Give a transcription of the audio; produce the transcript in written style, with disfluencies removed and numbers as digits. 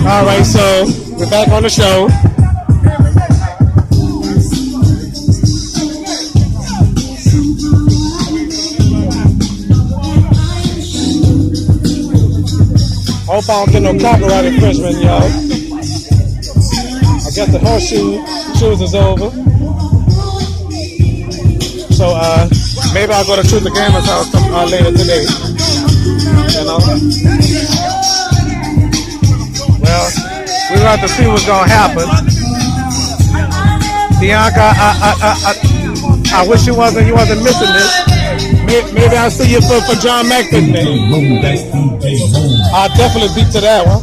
All right, so we're back on the show. Hope I don't get no copyright infringement, y'all. I guess the horseshoe shoes is over. So maybe I'll go to Truth the Gamer's house later today. You know? Well, we'll have to see what's gonna happen. Bianca, I wish you wasn't missing this. Maybe I'll see you for John Mack today. I'll definitely beat to that one.